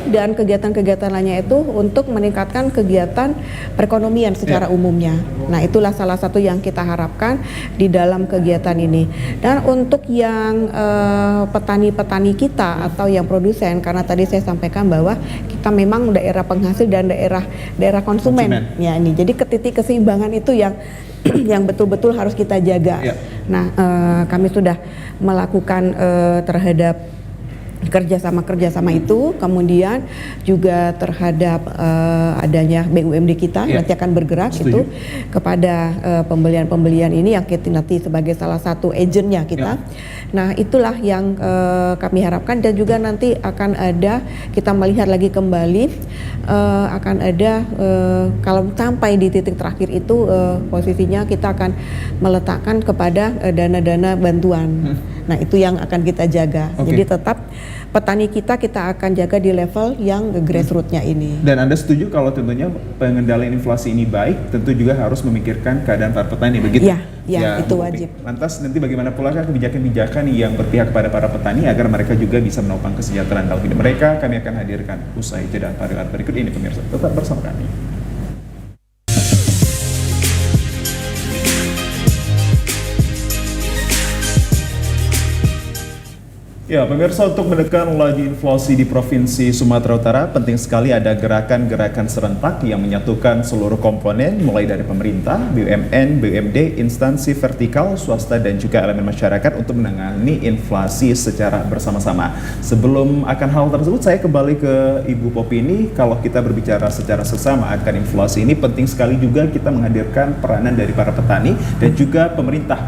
dan kegiatan-kegiatan lainnya itu untuk meningkatkan kegiatan perekonomian secara umumnya. Nah, itulah salah satu yang kita harapkan di dalam kegiatan ini. Dan untuk yang petani-petani kita atau yang produsen, karena tadi saya sampaikan bahwa kita memang daerah penghasil dan daerah konsumen. Ya, ini jadi titik keseimbangan itu yang betul-betul harus kita jaga. Nah, kami sudah melakukan terhadap kerjasama itu, kemudian juga terhadap adanya BUMD kita nanti akan bergerak itu kepada pembelian ini yang kita nanti sebagai salah satu agentnya kita. Nah, itulah yang kami harapkan, dan juga nanti akan ada, kita melihat lagi kembali akan ada kalau sampai di titik terakhir itu posisinya kita akan meletakkan kepada dana-dana bantuan. Nah, itu yang akan kita jaga. Jadi tetap petani kita akan jaga di level yang grassroots-nya ini. Dan Anda setuju kalau tentunya pengendalian inflasi ini baik, tentu juga harus memikirkan keadaan para petani, begitu? Ya, itu Bu Popi. wajib. Lantas nanti bagaimana pula kebijakan-kebijakan yang berpihak kepada para petani agar mereka juga bisa menopang kesejahteraan dalam hidup mereka? Kami akan hadirkan usai jeda pariwara berikut ini, pemirsa. Tetap bersama kami. Ya, pemirsa, untuk menekan laju inflasi di Provinsi Sumatera Utara, penting sekali ada gerakan-gerakan serentak yang menyatukan seluruh komponen, mulai dari pemerintah, BUMN, BUMD, instansi vertikal, swasta, dan juga elemen masyarakat untuk menangani inflasi secara bersama-sama. Sebelum akan hal tersebut, saya kembali ke Ibu Popi ini. Kalau kita berbicara secara sesama akan inflasi ini, penting sekali juga kita menghadirkan peranan dari para petani dan juga pemerintah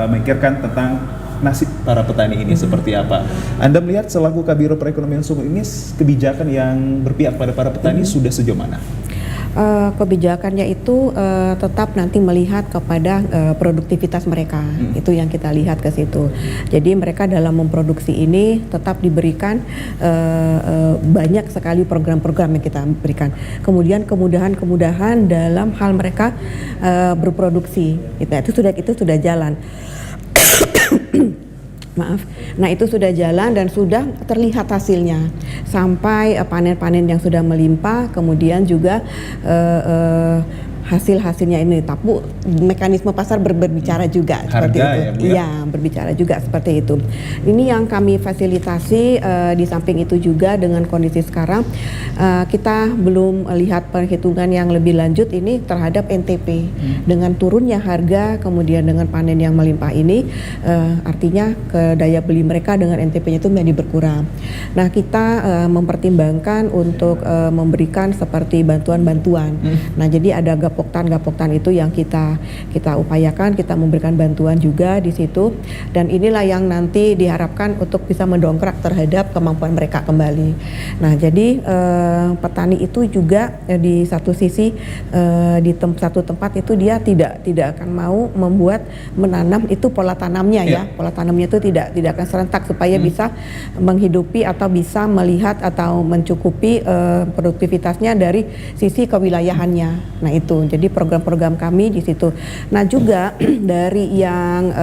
memikirkan tentang nasib para petani ini seperti apa. Anda melihat selaku Kabiro Perekonomian Sumut ini kebijakan yang berpihak pada para petani sudah sejauh mana? Kebijakannya itu tetap nanti melihat kepada produktivitas mereka. Itu yang kita lihat ke situ. Jadi mereka dalam memproduksi ini tetap diberikan banyak sekali program-program yang kita berikan. Kemudian kemudahan-kemudahan dalam hal mereka berproduksi. Itu sudah jalan. Maaf. Nah, itu sudah jalan dan sudah terlihat hasilnya sampai panen-panen yang sudah melimpah, kemudian juga hasil-hasilnya ini. Tapi mekanisme pasar berbicara juga seperti itu. Ya, Bu, ya? Iya, berbicara juga seperti itu. Ini yang kami fasilitasi. Di samping itu juga dengan kondisi sekarang kita belum lihat perhitungan yang lebih lanjut ini terhadap NTP. Dengan turunnya harga, kemudian dengan panen yang melimpah ini, artinya daya beli mereka dengan NTP-nya itu menjadi berkurang. Nah, kita mempertimbangkan untuk memberikan seperti bantuan-bantuan. Nah, jadi ada gapoktan itu yang kita upayakan, kita memberikan bantuan juga di situ, dan inilah yang nanti diharapkan untuk bisa mendongkrak terhadap kemampuan mereka kembali. Nah, jadi petani itu juga di satu sisi di satu tempat itu dia tidak akan mau menanam itu pola tanamnya ya, pola tanamnya itu tidak akan serentak supaya bisa menghidupi atau bisa melihat atau mencukupi produktivitasnya dari sisi kewilayahannya. Nah, itu jadi program-program kami di situ. Nah, juga dari yang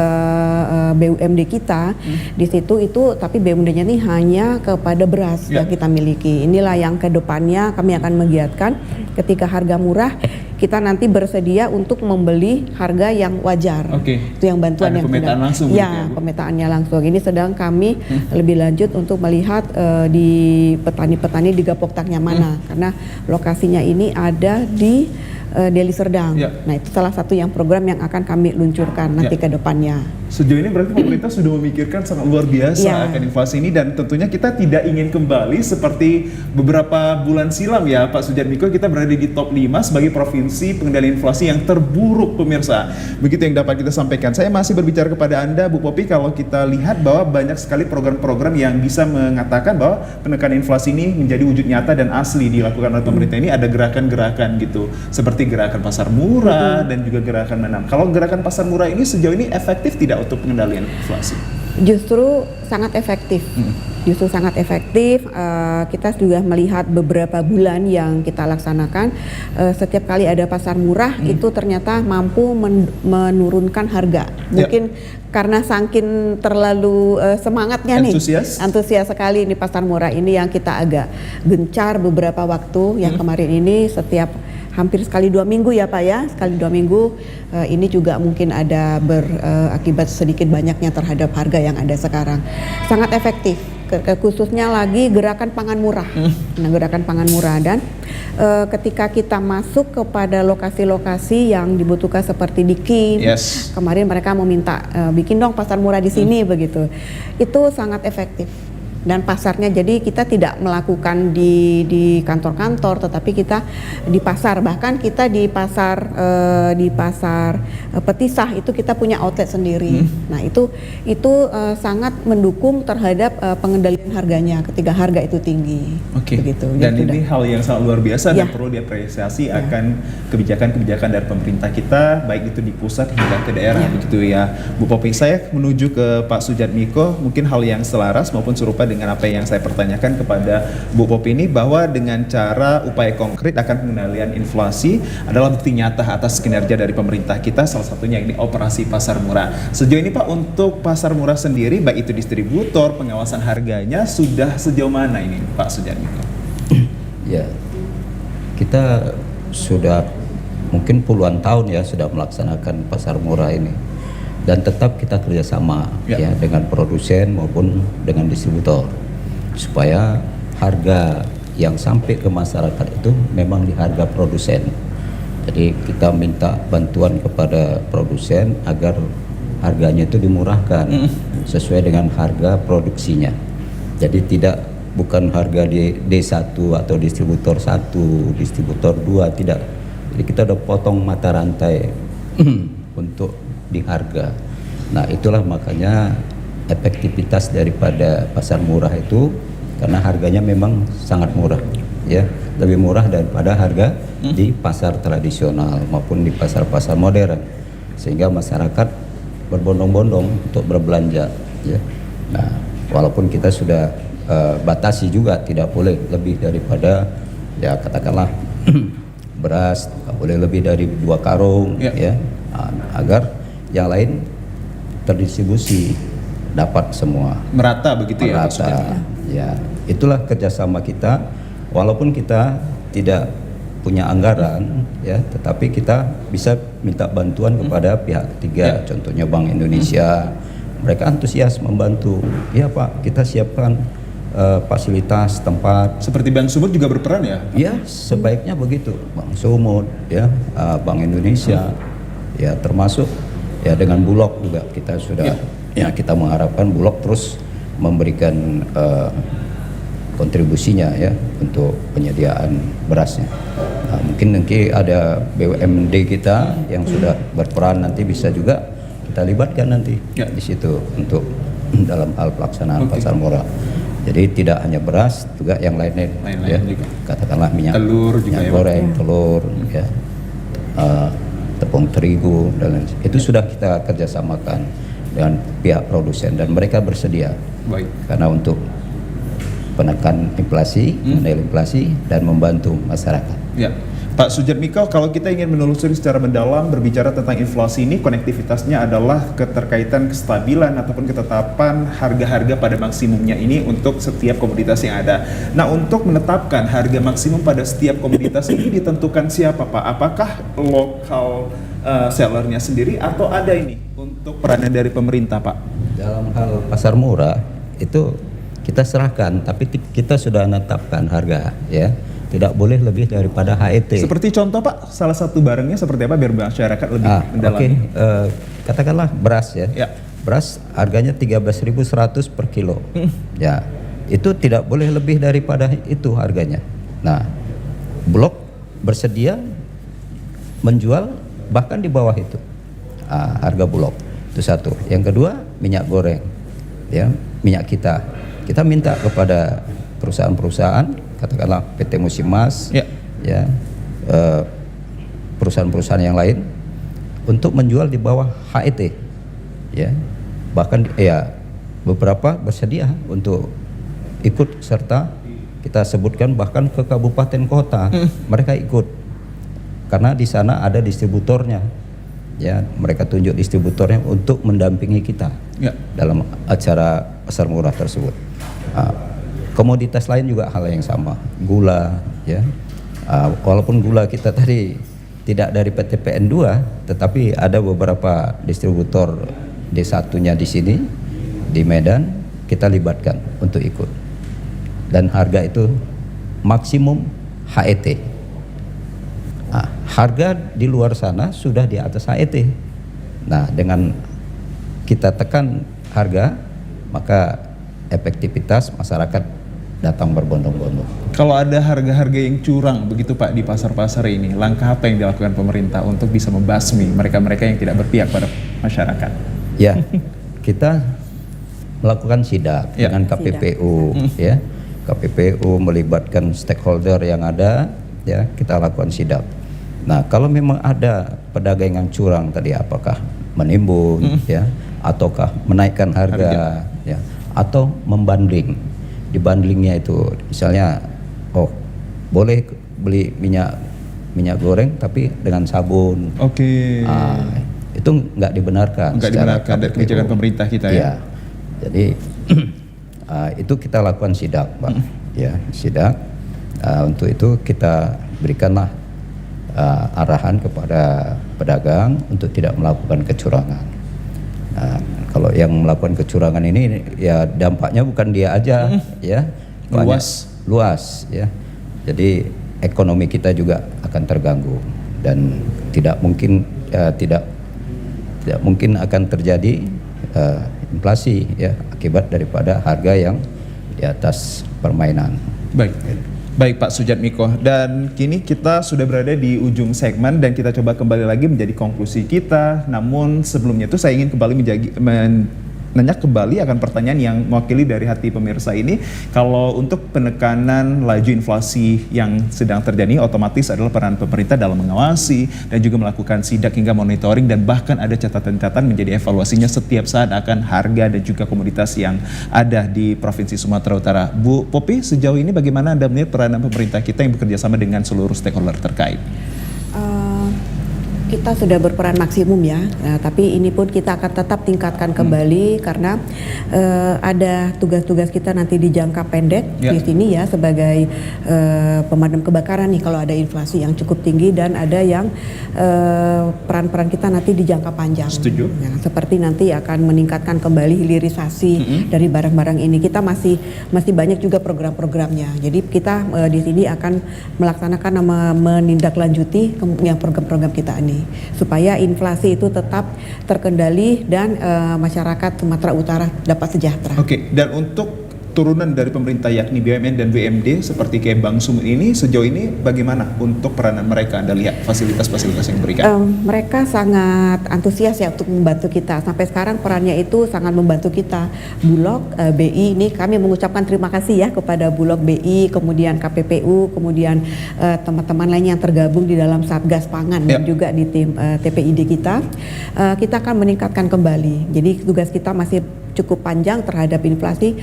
BUMD kita di situ itu, tapi BUMD-nya ini hanya kepada beras yang kita miliki. Inilah yang kedepannya kami akan menggiatkan ketika harga murah, kita nanti bersedia untuk membeli harga yang wajar. Itu yang bantuan yang pemetaan langsung. Ya, pemetaannya langsung. Ini sedang kami lebih lanjut untuk melihat di petani-petani di Gapoktaknya mana, karena lokasinya ini ada di Deli Serdang. Nah, itu salah satu yang program yang akan kami luncurkan nanti ke depannya. Sejauh ini berarti pemerintah sudah memikirkan sangat luar biasa akan inflasi ini, dan tentunya kita tidak ingin kembali seperti beberapa bulan silam ya Pak Sujatmiko, kita berada di top 5 sebagai provinsi pengendalian inflasi yang terburuk, pemirsa. Begitu yang dapat kita sampaikan. Saya masih berbicara kepada Anda, Bu Popi, kalau kita lihat bahwa banyak sekali program-program yang bisa mengatakan bahwa penekanan inflasi ini menjadi wujud nyata dan asli dilakukan oleh pemerintah. Ini ada gerakan-gerakan gitu, seperti gerakan pasar murah dan juga gerakan menanam. Kalau gerakan pasar murah ini sejauh ini efektif tidak untuk pengendalian inflasi? Justru sangat efektif. Justru sangat efektif. Kita juga melihat beberapa bulan yang kita laksanakan, setiap kali ada pasar murah itu ternyata mampu menurunkan harga. Mungkin karena saking terlalu semangatnya antusias sekali ini pasar murah ini, yang kita agak gencar beberapa waktu. Yang kemarin ini setiap hampir sekali 2 minggu ya Pak ya, sekali 2 minggu. Ini juga mungkin ada berakibat sedikit banyaknya terhadap harga yang ada sekarang. Sangat efektif, khususnya lagi gerakan pangan murah. Nah, gerakan pangan murah, dan ketika kita masuk kepada lokasi-lokasi yang dibutuhkan seperti di KIM, kemarin mereka meminta bikin dong pasar murah di sini begitu. Itu sangat efektif. Dan pasarnya, jadi kita tidak melakukan di kantor-kantor, tetapi kita di pasar. Bahkan kita di pasar Petisah itu kita punya outlet sendiri. Nah, itu sangat mendukung terhadap pengendalian harganya ketika harga itu tinggi. Begitu. Dan ini hal yang sangat luar biasa dan perlu diapresiasi akan kebijakan-kebijakan dari pemerintah kita, baik itu di pusat hingga ke daerah begitu ya. Bu Popi, saya menuju ke Pak Sujatmiko, mungkin hal yang selaras maupun serupa dengan apa yang saya pertanyakan kepada Bu Popi ini, bahwa dengan cara upaya konkret akan pengendalian inflasi adalah bukti nyata atas kinerja dari pemerintah kita, salah satunya ini operasi pasar murah. Sejauh ini Pak, untuk pasar murah sendiri, baik itu distributor, pengawasan harganya, sudah sejauh mana ini Pak Sujatmiko? Ya, kita sudah mungkin puluhan tahun ya sudah melaksanakan pasar murah ini, dan tetap kita kerjasama ya dengan produsen maupun dengan distributor supaya harga yang sampai ke masyarakat itu memang di harga produsen. Jadi kita minta bantuan kepada produsen agar harganya itu dimurahkan sesuai dengan harga produksinya. Jadi bukan harga di D1 atau distributor 1, distributor 2, tidak. Jadi kita udah potong mata rantai untuk di harga. Nah, itulah makanya efektivitas daripada pasar murah itu, karena harganya memang sangat murah ya, lebih murah daripada harga di pasar tradisional maupun di pasar-pasar modern, sehingga masyarakat berbondong-bondong untuk berbelanja ya. Nah, walaupun kita sudah batasi juga tidak boleh lebih daripada ya katakanlah beras nggak boleh lebih dari 2 karung ya, agar yang lain terdistribusi dapat semua merata begitu ya Pak Sujatmiko? Ya, itulah kerjasama kita, walaupun kita tidak punya anggaran ya, tetapi kita bisa minta bantuan kepada pihak ketiga, contohnya Bank Indonesia. Mereka antusias membantu. Ya Pak, kita siapkan fasilitas tempat. Seperti Bank Sumut juga berperan ya? Ya, sebaiknya begitu. Bank Sumut ya, Bank Indonesia ya, termasuk ya dengan Bulog juga kita sudah ya kita mengharapkan Bulog terus memberikan kontribusinya ya untuk penyediaan berasnya. Nah, mungkin nanti ada BUMD kita yang sudah berperan, nanti bisa juga kita libatkan nanti di situ untuk dalam hal pelaksanaan pasar murah. Jadi tidak hanya beras, juga yang lainnya ya, juga. Katakanlah minyak telur juga, minyak goreng, telur ya, tepung terigu dan lain. Itu sudah kita kerjasamakan dengan pihak produsen dan mereka bersedia. Baik. Karena untuk menekan inflasi, mengendalikan inflasi dan membantu masyarakat. Ya, Pak Sujatmiko, kalau kita ingin menelusuri secara mendalam berbicara tentang inflasi ini, konektivitasnya adalah keterkaitan kestabilan ataupun ketetapan harga-harga pada maksimumnya ini untuk setiap komoditas yang ada. Nah, untuk menetapkan harga maksimum pada setiap komoditas ini ditentukan siapa Pak? Apakah lokal sellernya sendiri atau ada ini untuk peranan dari pemerintah Pak? Dalam hal pasar murah itu kita serahkan, tapi kita sudah menetapkan harga ya. Tidak boleh lebih daripada HET. Seperti contoh Pak, salah satu barangnya seperti apa biar masyarakat lebih mendalami? Katakanlah beras ya. Beras harganya 13.100 per kilo. Ya, itu tidak boleh lebih daripada itu harganya. Nah, Bulog bersedia menjual bahkan di bawah itu harga Bulog. Itu satu. Yang kedua, minyak goreng. Ya, minyak kita minta kepada perusahaan-perusahaan, katakanlah PT Musimas, ya, perusahaan-perusahaan yang lain untuk menjual di bawah HET, ya, bahkan ya beberapa bersedia untuk ikut serta, kita sebutkan bahkan ke kabupaten kota, mereka ikut karena di sana ada distributornya, ya, mereka tunjuk distributornya untuk mendampingi kita dalam acara pasar murah tersebut. Komoditas lain juga hal yang sama, gula ya, walaupun gula kita tadi tidak dari PT PN2, tetapi ada beberapa distributor D1-nya di sini di Medan kita libatkan untuk ikut, dan harga itu maksimum HET. Harga di luar sana sudah di atas HET. Nah, dengan kita tekan harga, maka efektivitas masyarakat datang berbondong-bondong. Kalau ada harga-harga yang curang begitu Pak di pasar-pasar ini, langkah apa yang dilakukan pemerintah untuk bisa membasmi mereka-mereka yang tidak berpihak pada masyarakat? Ya, kita melakukan sidak dengan KPPU, ya, KPPU melibatkan stakeholder yang ada, ya, kita lakukan sidak. Nah, kalau memang ada pedagang yang curang tadi, apakah menimbun, ya, ataukah menaikkan harga, ya, atau membanding. di bundlingnya itu, misalnya, oh boleh beli minyak goreng tapi dengan sabun. Oke. Itu nggak dibenarkan. Nggak secara dibenarkan dari KPPU. kebijakan pemerintah kita ya. Iya. Jadi itu kita lakukan sidak, Pak. Ya, sidak. Untuk itu kita berikanlah arahan kepada pedagang untuk tidak melakukan kecurangan. Kalau yang melakukan kecurangan ini ya dampaknya bukan dia aja, ya, luas, ya. Jadi ekonomi kita juga akan terganggu dan tidak mungkin akan terjadi inflasi, ya, akibat daripada harga yang di atas permainan. Baik Pak Sujatmiko, dan kini kita sudah berada di ujung segmen dan kita coba kembali lagi menjadi konklusi kita. Namun sebelumnya itu saya ingin kembali nanya kembali akan pertanyaan yang mewakili dari hati pemirsa ini. Kalau untuk penekanan laju inflasi yang sedang terjadi, otomatis adalah peran pemerintah dalam mengawasi dan juga melakukan sidak hingga monitoring, dan bahkan ada catatan-catatan menjadi evaluasinya setiap saat akan harga dan juga komoditas yang ada di Provinsi Sumatera Utara. Bu Popi, sejauh ini bagaimana Anda melihat peranan pemerintah kita yang bekerja sama dengan seluruh stakeholder terkait? Kita sudah berperan maksimum ya, tapi ini pun kita akan tetap tingkatkan kembali karena ada tugas-tugas kita nanti di jangka pendek di sini ya, sebagai pemadam kebakaran nih kalau ada inflasi yang cukup tinggi, dan ada yang peran-peran kita nanti di jangka panjang. Setuju. Ya, seperti nanti akan meningkatkan kembali hilirisasi dari barang-barang ini. Kita masih banyak juga program-programnya. Jadi kita di sini akan melaksanakan menindaklanjuti yang program-program kita ini, supaya inflasi itu tetap terkendali dan masyarakat Sumatera Utara dapat sejahtera. Oke, dan untuk turunan dari pemerintah yakni BUMN dan BUMD seperti kayak Bank Sumut ini, sejauh ini bagaimana untuk peranan mereka? Anda lihat fasilitas-fasilitas yang diberikan? Mereka sangat antusias ya untuk membantu kita. Sampai sekarang perannya itu sangat membantu kita. Bulog, BI, ini kami mengucapkan terima kasih ya kepada Bulog, BI, kemudian KPPU, kemudian teman-teman lainnya yang tergabung di dalam Satgas Pangan dan juga di tim TPID kita. Kita akan meningkatkan kembali. Jadi tugas kita masih cukup panjang terhadap inflasi,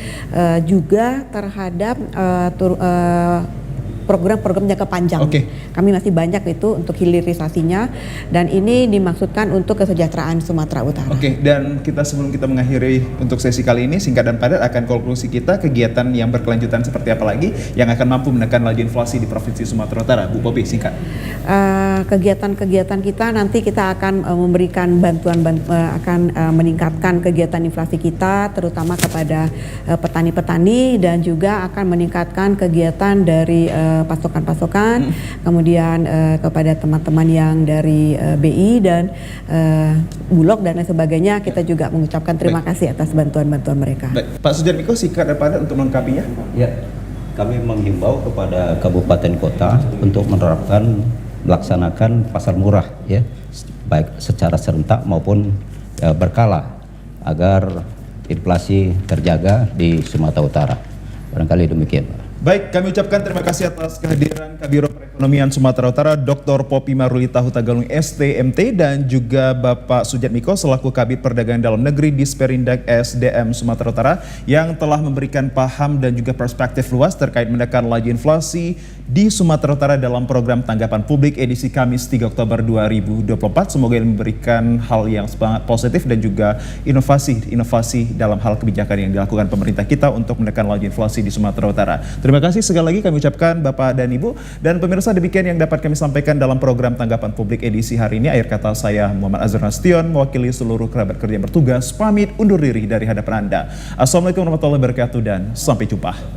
juga terhadap program-program jangka panjang. Kami masih banyak itu untuk hilirisasinya, dan ini dimaksudkan untuk kesejahteraan Sumatera Utara. Dan sebelum kita mengakhiri untuk sesi kali ini, singkat dan padat akan konklusi kita, kegiatan yang berkelanjutan seperti apa lagi yang akan mampu menekan laju inflasi di Provinsi Sumatera Utara? Bu Popi, singkat. Kegiatan kita nanti kita akan memberikan akan meningkatkan kegiatan inflasi kita, terutama kepada petani-petani, dan juga akan meningkatkan kegiatan dari pasokan-pasokan, kemudian kepada teman-teman yang dari BI dan Bulog dan lain sebagainya. Kita juga mengucapkan terima kasih atas bantuan-bantuan mereka. Pak Sujatmiko, singkat dan padat untuk melengkapinya. Ya, kami menghimbau kepada kabupaten kota untuk melaksanakan pasar murah, ya, baik secara serentak maupun berkala, agar inflasi terjaga di Sumatera Utara. Barangkali demikian, Pak. Baik, kami ucapkan terima kasih atas kehadiran Kabiro Perekonomian Sumatera Utara, Dr. Popi Marulita Hutagalung STMT, dan juga Bapak Sujatmiko selaku Kabid Perdagangan Dalam Negeri Disperindak SDM Sumatera Utara, yang telah memberikan paham dan juga perspektif luas terkait menekan laju inflasi di Sumatera Utara dalam program tanggapan publik edisi Kamis 3 Oktober 2024. Semoga ini memberikan hal yang sangat positif dan juga inovasi dalam hal kebijakan yang dilakukan pemerintah kita untuk menekan laju inflasi di Sumatera Utara. Terima kasih sekali lagi kami ucapkan Bapak dan Ibu. Dan pemirsa, demikian yang dapat kami sampaikan dalam program tanggapan publik edisi hari ini. Akhir kata saya Muhammad Azhar Nasution, mewakili seluruh kerabat kerja yang bertugas, pamit undur diri dari hadapan Anda. Assalamualaikum warahmatullahi wabarakatuh dan sampai jumpa.